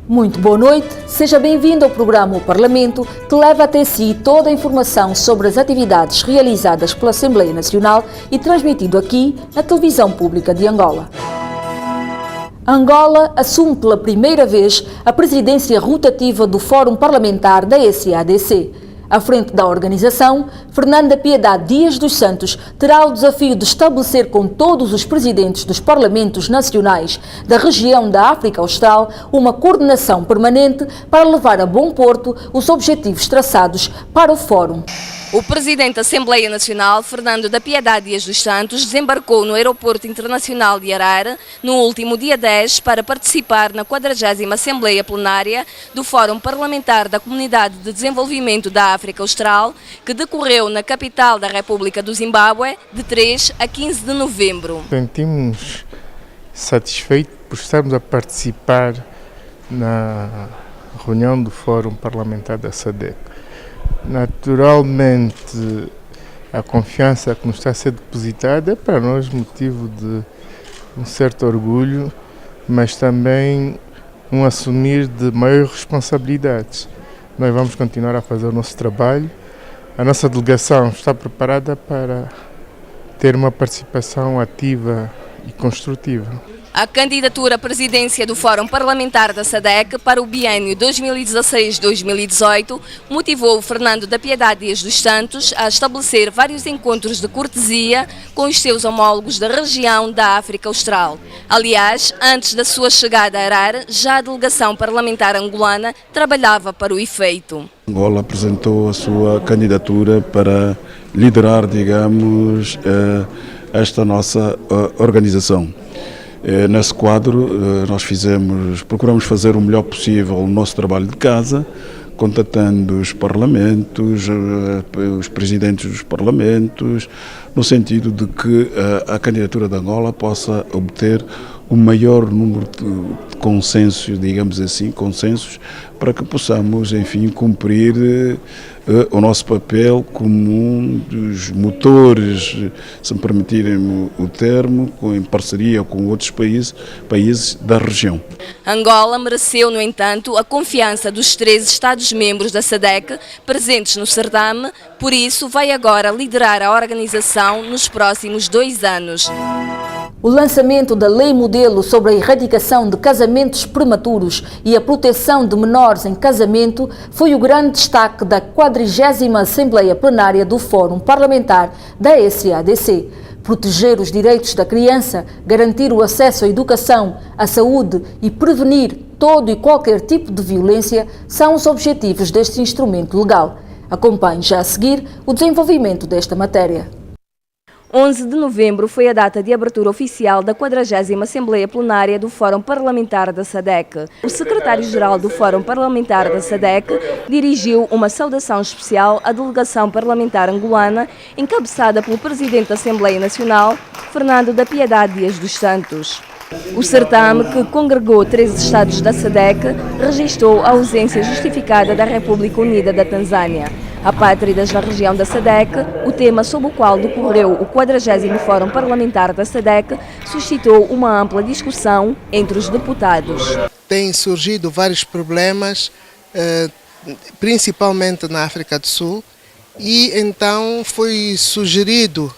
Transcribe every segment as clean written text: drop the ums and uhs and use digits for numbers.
Muito boa noite, seja bem-vindo ao programa O Parlamento, que leva até si toda a informação sobre as atividades realizadas pela Assembleia Nacional e transmitido aqui na televisão pública de Angola. Angola assume pela primeira vez a presidência rotativa do Fórum Parlamentar da SADC. À frente da organização, Fernanda Piedade Dias dos Santos terá o desafio de estabelecer com todos os presidentes dos parlamentos nacionais da região da África Austral uma coordenação permanente para levar a bom porto os objetivos traçados para o Fórum. O presidente da Assembleia Nacional, Fernando da Piedade Dias dos Santos, desembarcou no Aeroporto Internacional de Harare no último dia 10 para participar na 40ª Assembleia Plenária do Fórum Parlamentar da Comunidade de Desenvolvimento da África Austral, que decorreu na capital da República do Zimbábue de 3 a 15 de novembro. Sentimos satisfeitos por estarmos a participar na reunião do Fórum Parlamentar da SADC. Naturalmente, a confiança que nos está a ser depositada é para nós motivo de um certo orgulho, mas também um assumir de maiores responsabilidades. Nós vamos continuar a fazer o nosso trabalho. A nossa delegação está preparada para ter uma participação ativa e construtiva. A candidatura à presidência do Fórum Parlamentar da SADC para o biênio 2016-2018 motivou Fernando da Piedade Dias dos Santos a estabelecer vários encontros de cortesia com os seus homólogos da região da África Austral. Aliás, antes da sua chegada a Harare, já a delegação parlamentar angolana trabalhava para o efeito. Angola apresentou a sua candidatura para liderar, digamos, esta nossa organização. Nesse quadro, nós procuramos fazer o melhor possível o nosso trabalho de casa, contatando os parlamentos, os presidentes dos parlamentos, no sentido de que a candidatura de Angola possa obter o maior número de consensos, digamos assim, consensos, para que possamos, enfim, cumprir o nosso papel como um dos motores, se me permitirem o termo, em parceria com outros países da região. Angola mereceu, no entanto, a confiança dos 13 Estados-membros da SADC presentes no certame, por isso vai agora liderar a organização nos próximos 2 anos. O lançamento da Lei Modelo sobre a erradicação de casamentos prematuros e a proteção de menores em casamento foi o grande destaque da 40ª Assembleia Plenária do Fórum Parlamentar da SADC. Proteger os direitos da criança, garantir o acesso à educação, à saúde e prevenir todo e qualquer tipo de violência são os objetivos deste instrumento legal. Acompanhe já a seguir o desenvolvimento desta matéria. 11 de novembro foi a data de abertura oficial da 40ª Assembleia Plenária do Fórum Parlamentar da SADC. O secretário-geral do Fórum Parlamentar da SADC dirigiu uma saudação especial à delegação parlamentar angolana, encabeçada pelo presidente da Assembleia Nacional, Fernando da Piedade Dias dos Santos. O certame, que congregou 13 estados da SADC, registrou a ausência justificada da República Unida da Tanzânia. Apátridas na região da SADC, o tema sob o qual decorreu o 40º Fórum Parlamentar da SADC suscitou uma ampla discussão entre os deputados. Têm surgido vários problemas, principalmente na África do Sul, e então foi sugerida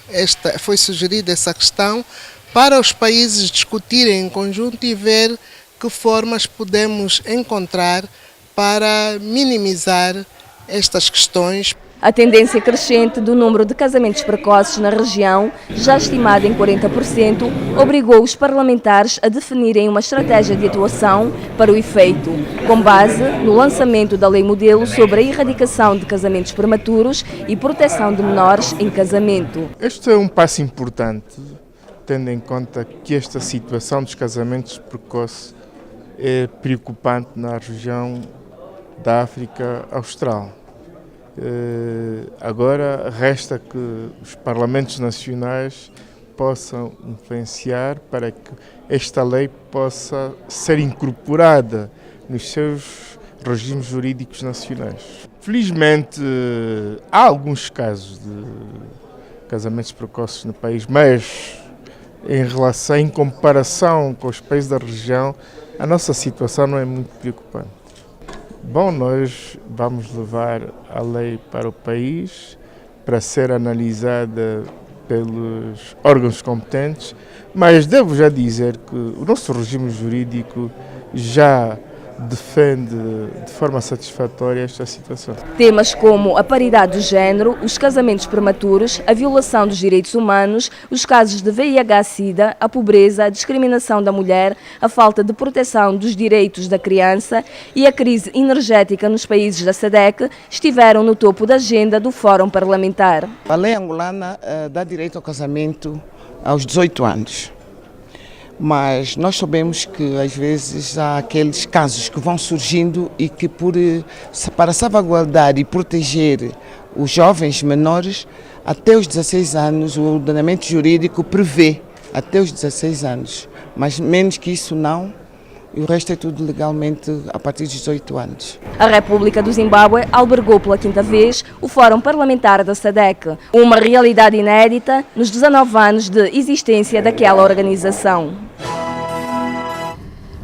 essa questão para os países discutirem em conjunto e ver que formas podemos encontrar para minimizar estas questões. A tendência crescente do número de casamentos precoces na região, já estimada em 40%, obrigou os parlamentares a definirem uma estratégia de atuação para o efeito, com base no lançamento da Lei Modelo sobre a erradicação de casamentos prematuros e proteção de menores em casamento. Este é um passo importante, tendo em conta que esta situação dos casamentos precoces é preocupante na região da África Austral. Agora resta que os parlamentos nacionais possam influenciar para que esta lei possa ser incorporada nos seus regimes jurídicos nacionais. Felizmente há alguns casos de casamentos precoces no país, mas em comparação com os países da região, a nossa situação não é muito preocupante. Bom, nós vamos levar a lei para o país para ser analisada pelos órgãos competentes, mas devo já dizer que o nosso regime jurídico já defende de forma satisfatória esta situação. Temas como a paridade de género, os casamentos prematuros, a violação dos direitos humanos, os casos de VIH-Sida, a pobreza, a discriminação da mulher, a falta de proteção dos direitos da criança e a crise energética nos países da SADC estiveram no topo da agenda do Fórum Parlamentar. A lei angolana dá direito ao casamento aos 18 anos. Mas nós sabemos que às vezes há aqueles casos que vão surgindo e que para salvaguardar e proteger os jovens menores, até os 16 anos, o ordenamento jurídico prevê até os 16 anos, mas menos que isso não, e o resto é tudo legalmente a partir dos 18 anos. A República do Zimbábue albergou pela quinta vez o Fórum Parlamentar da SADC, uma realidade inédita nos 19 anos de existência daquela organização.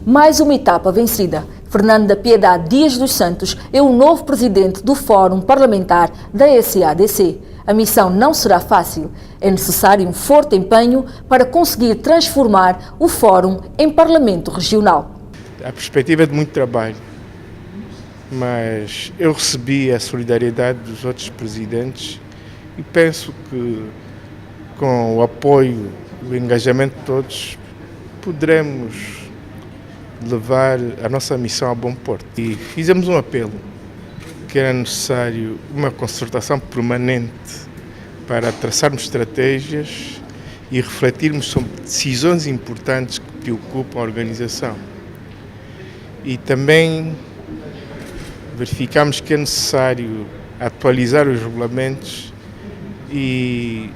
Mais uma etapa vencida. Fernando da Piedade Dias dos Santos é o novo presidente do Fórum Parlamentar da SADC. A missão não será fácil. É necessário um forte empenho para conseguir transformar o Fórum em Parlamento Regional. A perspectiva é de muito trabalho, mas eu recebi a solidariedade dos outros presidentes e penso que com o apoio e o engajamento de todos poderemos levar a nossa missão a bom porto. E fizemos um apelo que era necessário uma concertação permanente para traçarmos estratégias e refletirmos sobre decisões importantes que preocupam a organização. E também verificamos que é necessário atualizar os regulamentos e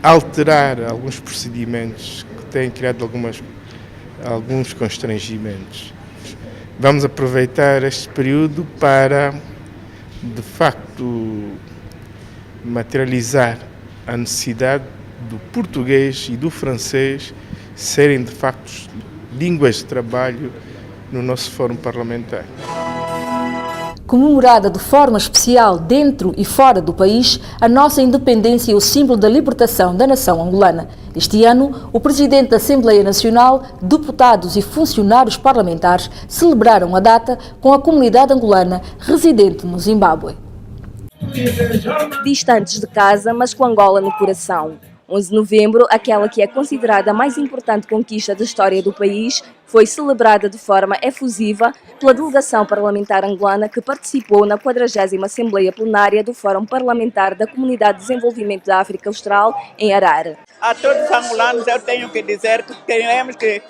alterar alguns procedimentos que têm criado alguns constrangimentos. Vamos aproveitar este período para, de facto, materializar a necessidade do português e do francês serem, de facto, línguas de trabalho no nosso fórum parlamentar. Comemorada de forma especial dentro e fora do país, a nossa independência é o símbolo da libertação da nação angolana. Este ano, o presidente da Assembleia Nacional, deputados e funcionários parlamentares celebraram a data com a comunidade angolana residente no Zimbábue. Distantes de casa, mas com Angola no coração. 11 de novembro, aquela que é considerada a mais importante conquista da história do país, foi celebrada de forma efusiva pela delegação parlamentar angolana que participou na 40ª Assembleia Plenária do Fórum Parlamentar da Comunidade de Desenvolvimento da África Austral, em Harare. A todos os angolanos eu tenho que dizer que temos que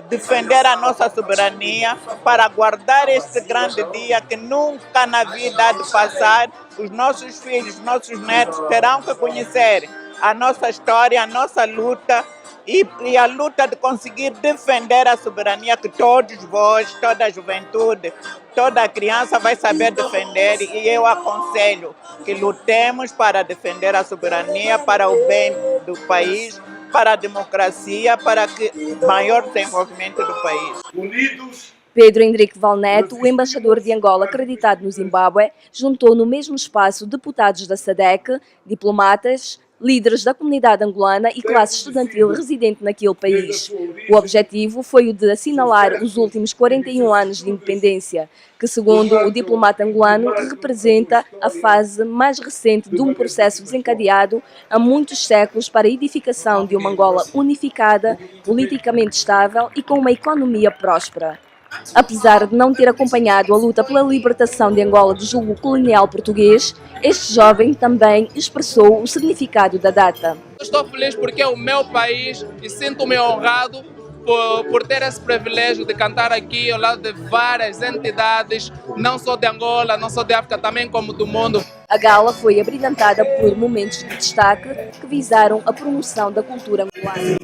defender a nossa soberania para guardar este grande dia que nunca na vida há de passar. Os nossos filhos, os nossos netos terão que conhecer a nossa história, a nossa luta e a luta de conseguir defender a soberania que todos vós, toda a juventude, toda criança vai saber defender, e eu aconselho que lutemos para defender a soberania, para o bem do país, para a democracia, para o maior desenvolvimento do país. Unidos. Pedro Henrique Valneto, o embaixador de Angola acreditado no Zimbábue, juntou no mesmo espaço deputados da SADC, diplomatas, líderes da comunidade angolana e classe estudantil residente naquele país. O objetivo foi o de assinalar os últimos 41 anos de independência, que, segundo o diplomata angolano, representa a fase mais recente de um processo desencadeado há muitos séculos para a edificação de uma Angola unificada, politicamente estável e com uma economia próspera. Apesar de não ter acompanhado a luta pela libertação de Angola do jugo colonial português, este jovem também expressou o significado da data. Estou feliz porque é o meu país e sinto-me honrado por ter esse privilégio de cantar aqui ao lado de várias entidades, não só de Angola, não só de África, também como do mundo. A gala foi abrilhantada por momentos de destaque que visaram a promoção da cultura angolana.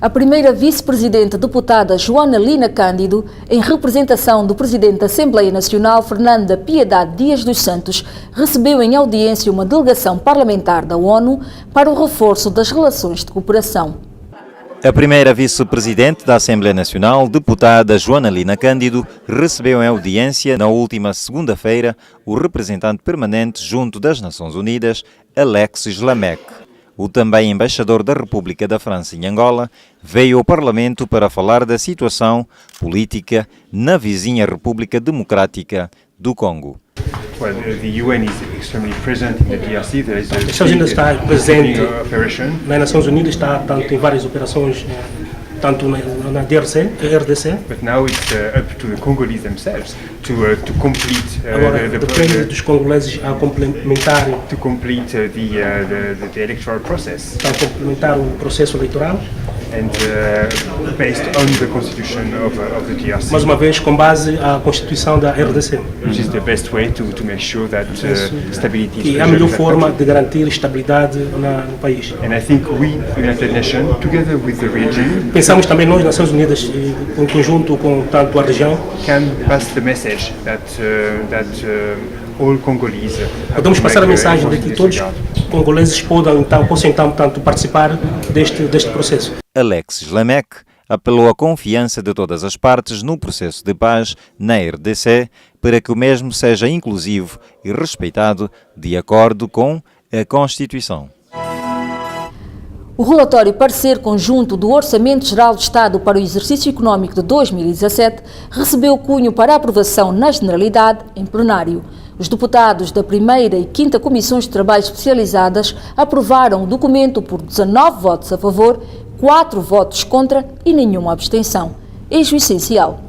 A primeira vice-presidente deputada Joana Lina Cândido, em representação do presidente da Assembleia Nacional, Fernando da Piedade Dias dos Santos, recebeu em audiência uma delegação parlamentar da ONU para o reforço das relações de cooperação. A primeira vice-presidente da Assembleia Nacional, deputada Joana Lina Cândido, recebeu em audiência na última segunda-feira o representante permanente junto das Nações Unidas, Alexis Lamec. O também embaixador da República da França em Angola veio ao Parlamento para falar da situação política na vizinha República Democrática do Congo. Well, the UN is extremely present in the DRC. There is a Estados Unidos está presente operation. nas Nações Unidas, está tanto em várias operações, tanto na DRC, RDC. But now it's up to the Congolese themselves to complete Agora depende dos congoleses a complementarem, the electoral process. a complementar o processo eleitoral. And based on the constitution of the DRC. Mais uma vez com base à Constituição da RDC. Which is the best way to make sure that stability is preserved. É a melhor forma de garantir estabilidade no país. And I think we, United Nations, together with the region, pensamos também nós, Nações Unidas, em conjunto com tanto a região, can pass the message that all Congolese. Podemos passar a mensagem de que todos os congoleses possam então participar deste processo. Alexis Lamec apelou à confiança de todas as partes no processo de paz na RDC para que o mesmo seja inclusivo e respeitado de acordo com a Constituição. O relatório Parecer Conjunto do Orçamento Geral do Estado para o exercício económico de 2017 recebeu cunho para aprovação na Generalidade em plenário. Os deputados da primeira e quinta Comissões de Trabalho Especializadas aprovaram o documento por 19 votos a favor, 4 votos contra e nenhuma abstenção. Eis o essencial.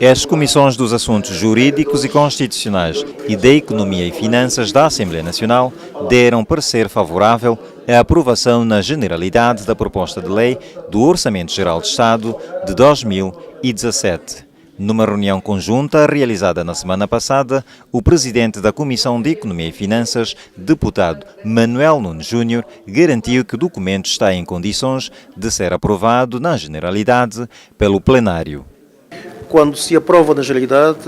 As Comissões dos Assuntos Jurídicos e Constitucionais e da Economia e Finanças da Assembleia Nacional deram parecer favorável à aprovação na generalidade da proposta de lei do Orçamento Geral do Estado de 2017. Numa reunião conjunta realizada na semana passada, o presidente da Comissão de Economia e Finanças, deputado Manuel Nunes Júnior, garantiu que o documento está em condições de ser aprovado na generalidade pelo plenário. Quando se aprova na generalidade,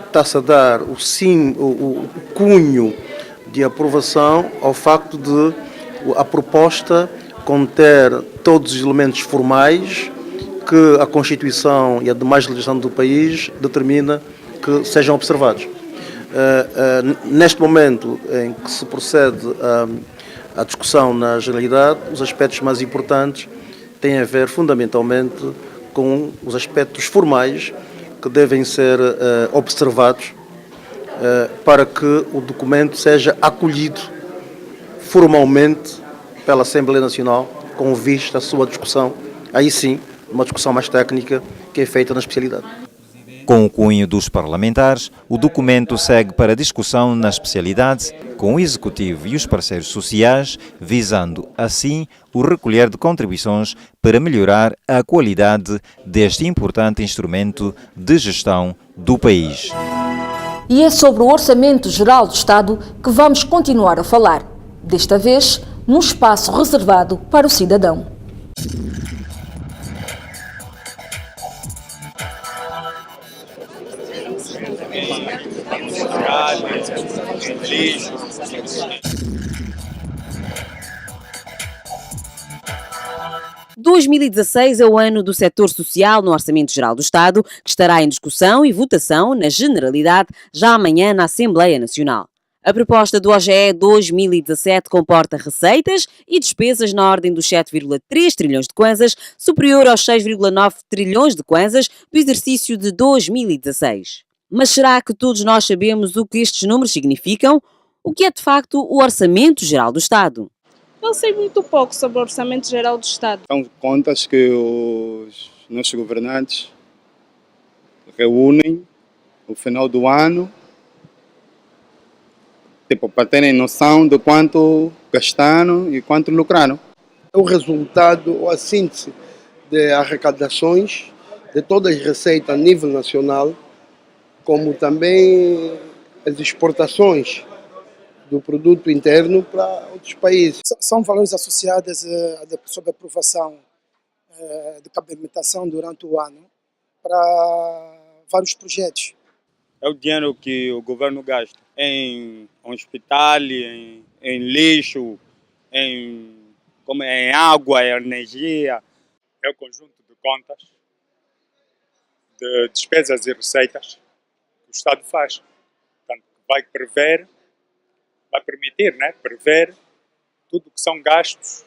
está-se a dar o cunho de aprovação ao facto de a proposta conter todos os elementos formais que a Constituição e a demais legislação do país determina que sejam observados. Neste momento em que se procede à discussão na generalidade, os aspectos mais importantes têm a ver fundamentalmente com os aspectos formais que devem ser observados para que o documento seja acolhido formalmente pela Assembleia Nacional com vista à sua discussão, aí sim, uma discussão mais técnica que é feita na especialidade. Com o cunho dos parlamentares, o documento segue para discussão na especialidade com o Executivo e os parceiros sociais, visando, assim, o recolher de contribuições para melhorar a qualidade deste importante instrumento de gestão do país. E é sobre o Orçamento Geral do Estado que vamos continuar a falar, desta vez num espaço reservado para o cidadão. – 2016 é o ano do setor social no Orçamento Geral do Estado, que estará em discussão e votação na Generalidade já amanhã na Assembleia Nacional. A proposta do OGE 2017 comporta receitas e despesas na ordem dos 7,3 trilhões de kwanzas, superior aos 6,9 trilhões de kwanzas do exercício de 2016. Mas será que todos nós sabemos o que estes números significam? O que é de facto o Orçamento Geral do Estado? Eu sei muito pouco sobre o Orçamento Geral do Estado. São contas que os nossos governantes reúnem no final do ano, para terem noção de quanto gastaram e quanto lucraram. É o resultado ou a síntese de arrecadações de todas as receitas a nível nacional, como também as exportações do produto interno para outros países. São valores associados sob aprovação de capacitação durante o ano para vários projetos. É o dinheiro que o governo gasta em hospital, em lixo, em como em água, energia. É o conjunto de contas, de despesas e receitas que o Estado faz. Portanto, vai permitir, né, prever tudo o que são gastos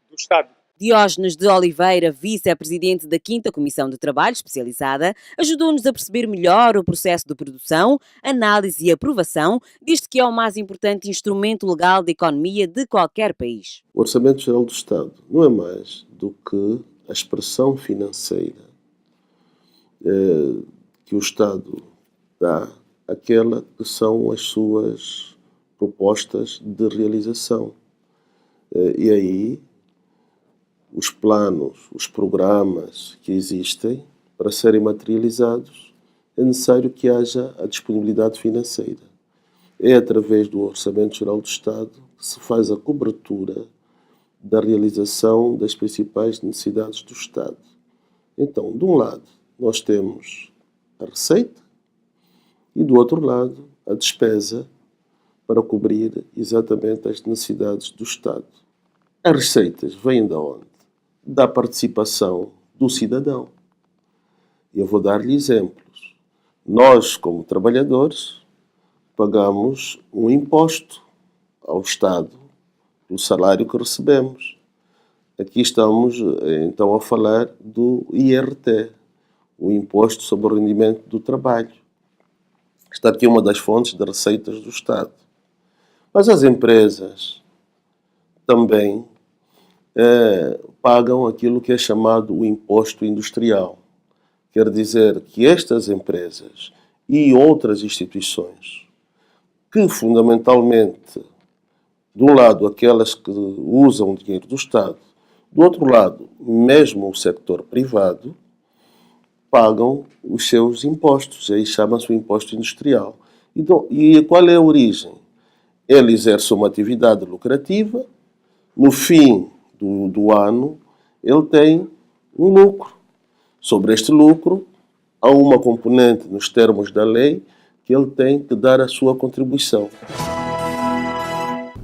do Estado. Diógenes de Oliveira, vice-presidente da 5ª Comissão de Trabalho Especializada, ajudou-nos a perceber melhor o processo de produção, análise e aprovação, disto que é o mais importante instrumento legal de economia de qualquer país. O Orçamento Geral do Estado não é mais do que a expressão financeira que o Estado dá àquela que são as suas propostas de realização. E aí, os planos, os programas que existem, para serem materializados, é necessário que haja a disponibilidade financeira. É através do Orçamento Geral do Estado que se faz a cobertura da realização das principais necessidades do Estado. Então, de um lado, nós temos a receita e, do outro lado, a despesa para cobrir exatamente as necessidades do Estado. As receitas vêm de onde? Da participação do cidadão. Eu vou dar-lhe exemplos. Nós, como trabalhadores, pagamos um imposto ao Estado pelo salário que recebemos. Aqui estamos, então, a falar do IRT, o Imposto sobre o Rendimento do Trabalho. Está aqui uma das fontes de receitas do Estado. Mas as empresas também pagam aquilo que é chamado o imposto industrial. Quer dizer que estas empresas e outras instituições, que fundamentalmente, de um lado, aquelas que usam o dinheiro do Estado, do outro lado, mesmo o sector privado, pagam os seus impostos, aí chama-se o imposto industrial. Então, e qual é a origem? Ele exerce uma atividade lucrativa, no fim do ano, ele tem um lucro. Sobre este lucro, há uma componente nos termos da lei que ele tem que dar a sua contribuição.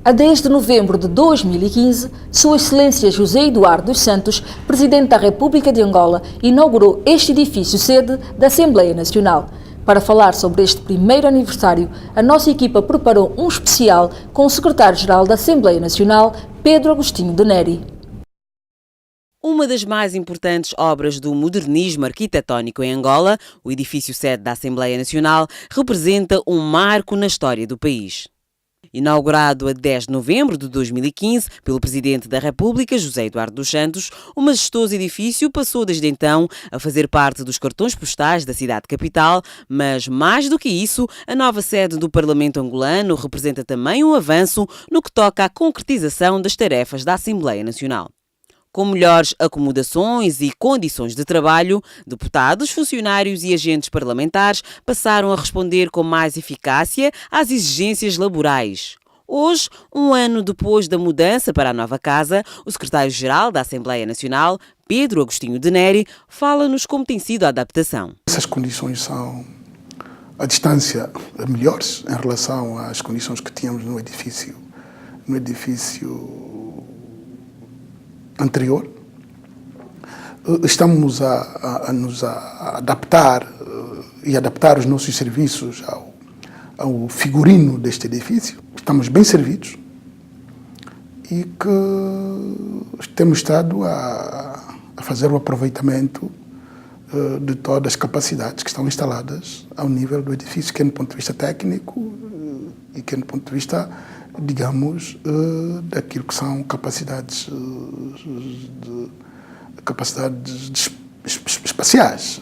A 10 de novembro de 2015, Sua Excelência José Eduardo dos Santos, Presidente da República de Angola, inaugurou este edifício sede da Assembleia Nacional. Para falar sobre este primeiro aniversário, a nossa equipa preparou um especial com o Secretário-Geral da Assembleia Nacional, Pedro Agostinho de Neri. Uma das mais importantes obras do modernismo arquitetónico em Angola, o edifício sede da Assembleia Nacional, representa um marco na história do país. Inaugurado a 10 de novembro de 2015 pelo Presidente da República, José Eduardo dos Santos, o majestoso edifício passou desde então a fazer parte dos cartões postais da cidade capital, mas mais do que isso, a nova sede do Parlamento angolano representa também um avanço no que toca à concretização das tarefas da Assembleia Nacional. Com melhores acomodações e condições de trabalho, deputados, funcionários e agentes parlamentares passaram a responder com mais eficácia às exigências laborais. Hoje, um ano depois da mudança para a nova casa, o secretário-geral da Assembleia Nacional, Pedro Agostinho de Neri, fala-nos como tem sido a adaptação. Essas condições são a distância melhores em relação às condições que tínhamos no edifício anterior. Estamos a nos adaptar e adaptar os nossos serviços ao figurino deste edifício. Estamos bem servidos e que temos estado a fazer o aproveitamento de todas as capacidades que estão instaladas ao nível do edifício, quer do ponto de vista técnico e quer do ponto de vista, digamos, daquilo que são capacidades espaciais,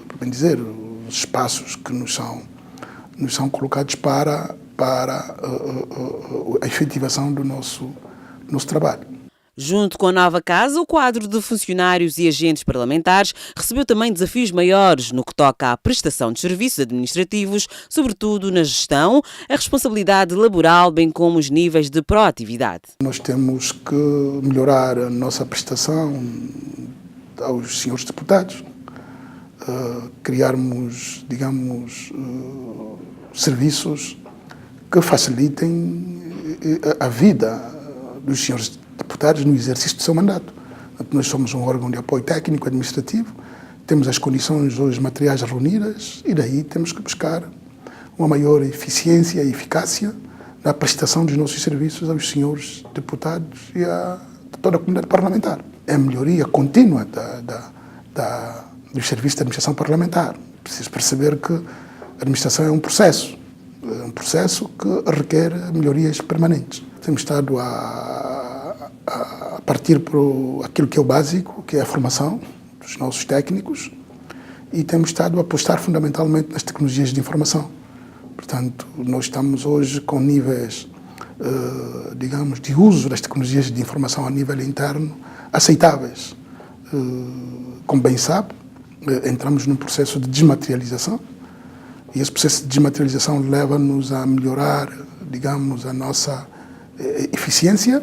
por bem dizer, os espaços que nos são colocados para a efetivação do nosso trabalho. Junto com a nova casa, o quadro de funcionários e agentes parlamentares recebeu também desafios maiores no que toca à prestação de serviços administrativos, sobretudo na gestão, a responsabilidade laboral, bem como os níveis de proatividade. Nós temos que melhorar a nossa prestação aos senhores deputados, criarmos, digamos, serviços que facilitem a vida dos senhores deputados. deputados no exercício do seu mandato. Portanto, nós somos um órgão de apoio técnico administrativo, temos as condições os materiais reunidas e daí temos que buscar uma maior eficiência e eficácia na prestação dos nossos serviços aos senhores deputados e a toda a comunidade parlamentar. É a melhoria contínua dos serviços de administração parlamentar. Preciso perceber que a administração é um processo que requer melhorias permanentes. Temos estado a partir por aquilo que é o básico, que é a formação dos nossos técnicos, e temos estado a apostar fundamentalmente nas tecnologias de informação. Portanto, nós estamos hoje com níveis, digamos, de uso das tecnologias de informação a nível interno aceitáveis. Como bem sabe, entramos num processo de desmaterialização e esse processo de desmaterialização leva-nos a melhorar, digamos, a nossa eficiência,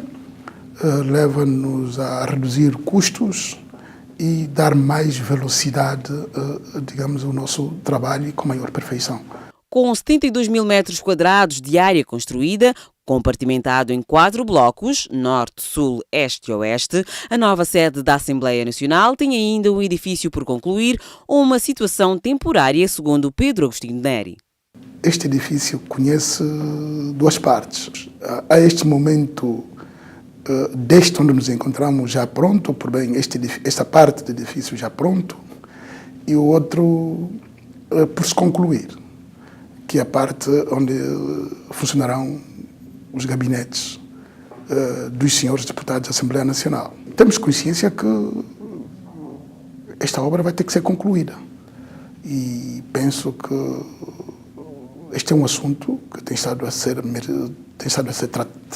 leva-nos a reduzir custos e dar mais velocidade, digamos, ao nosso trabalho e com maior perfeição. Com 72 mil metros quadrados de área construída, compartimentado em 4 blocos, norte, sul, este e oeste, a nova sede da Assembleia Nacional tem ainda um edifício por concluir, uma situação temporária, segundo Pedro Agostinho Neri. Este edifício conhece duas partes. A este momento, deste onde nos encontramos já pronto, por bem, esta parte do edifício já pronto, e o outro por se concluir, que é a parte onde funcionarão os gabinetes dos senhores deputados da Assembleia Nacional. Temos consciência que esta obra vai ter que ser concluída e penso que este é um assunto que tem estado a ser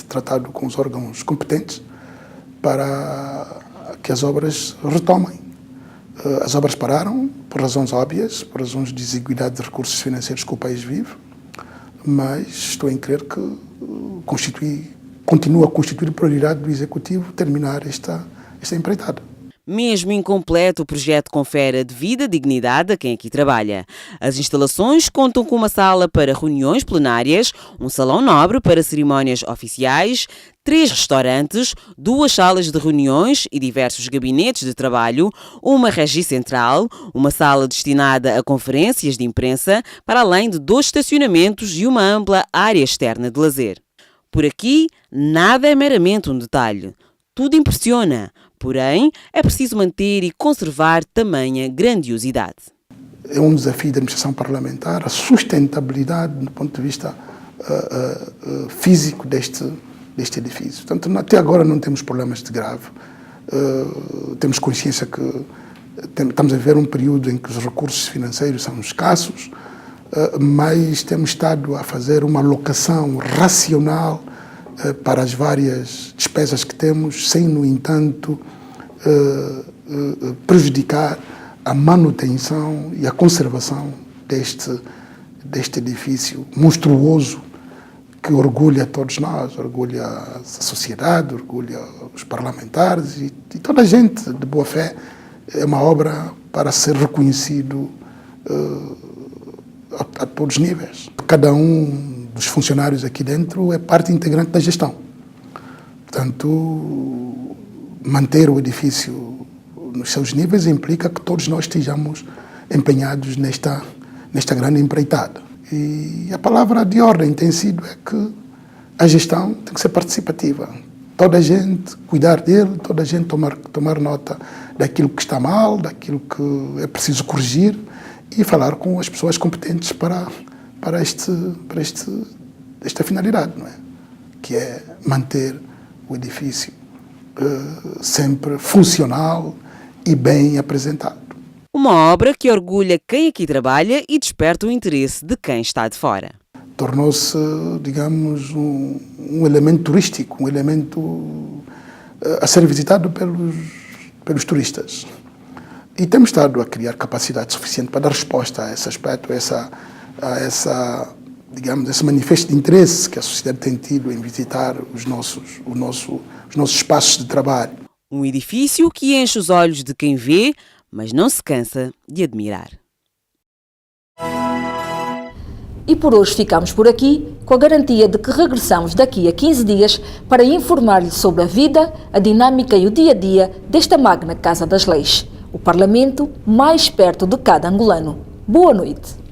tratado com os órgãos competentes para que as obras retomem. As obras pararam por razões óbvias, por razões de desigualdade de recursos financeiros que o país vive, mas estou em crer que continua a constituir prioridade do Executivo terminar esta empreitada. Mesmo incompleto, o projeto confere a devida dignidade a quem aqui trabalha. As instalações contam com uma sala para reuniões plenárias, um salão nobre para cerimónias oficiais, 3 restaurantes, 2 salas de reuniões e diversos gabinetes de trabalho, uma regi central, uma sala destinada a conferências de imprensa, para além de 2 estacionamentos e uma ampla área externa de lazer. Por aqui, nada é meramente um detalhe. Tudo impressiona. Porém, é preciso manter e conservar tamanha grandiosidade. É um desafio da administração parlamentar, a sustentabilidade do ponto de vista físico deste edifício. Portanto, até agora não temos problemas de grave. Temos consciência que estamos a viver um período em que os recursos financeiros são escassos, mas temos estado a fazer uma alocação racional para as várias despesas que temos, sem, no entanto, prejudicar a manutenção e a conservação deste edifício monstruoso que orgulha todos nós, orgulha a sociedade, orgulha os parlamentares e toda a gente de boa fé. É uma obra para ser reconhecido a todos os níveis. Cada um dos funcionários aqui dentro é parte integrante da gestão. Portanto, manter o edifício nos seus níveis implica que todos nós estejamos empenhados nesta grande empreitada. E a palavra de ordem tem sido que a gestão tem que ser participativa. Toda a gente cuidar dele, toda a gente tomar nota daquilo que está mal, daquilo que é preciso corrigir e falar com as pessoas competentes para esta finalidade, não é? Que é manter o edifício sempre funcional e bem apresentado. Uma obra que orgulha quem aqui trabalha e desperta o interesse de quem está de fora. Tornou-se, digamos, um elemento turístico, um elemento a ser visitado pelos turistas. E temos estado a criar capacidade suficiente para dar resposta a esse aspecto, digamos, esse manifesto de interesse que a sociedade tem tido em visitar os nossos espaços de trabalho. Um edifício que enche os olhos de quem vê, mas não se cansa de admirar. E por hoje ficamos por aqui, com a garantia de que regressamos daqui a 15 dias para informar-lhe sobre a vida, a dinâmica e o dia-a-dia desta magna Casa das Leis, o Parlamento mais perto de cada angolano. Boa noite.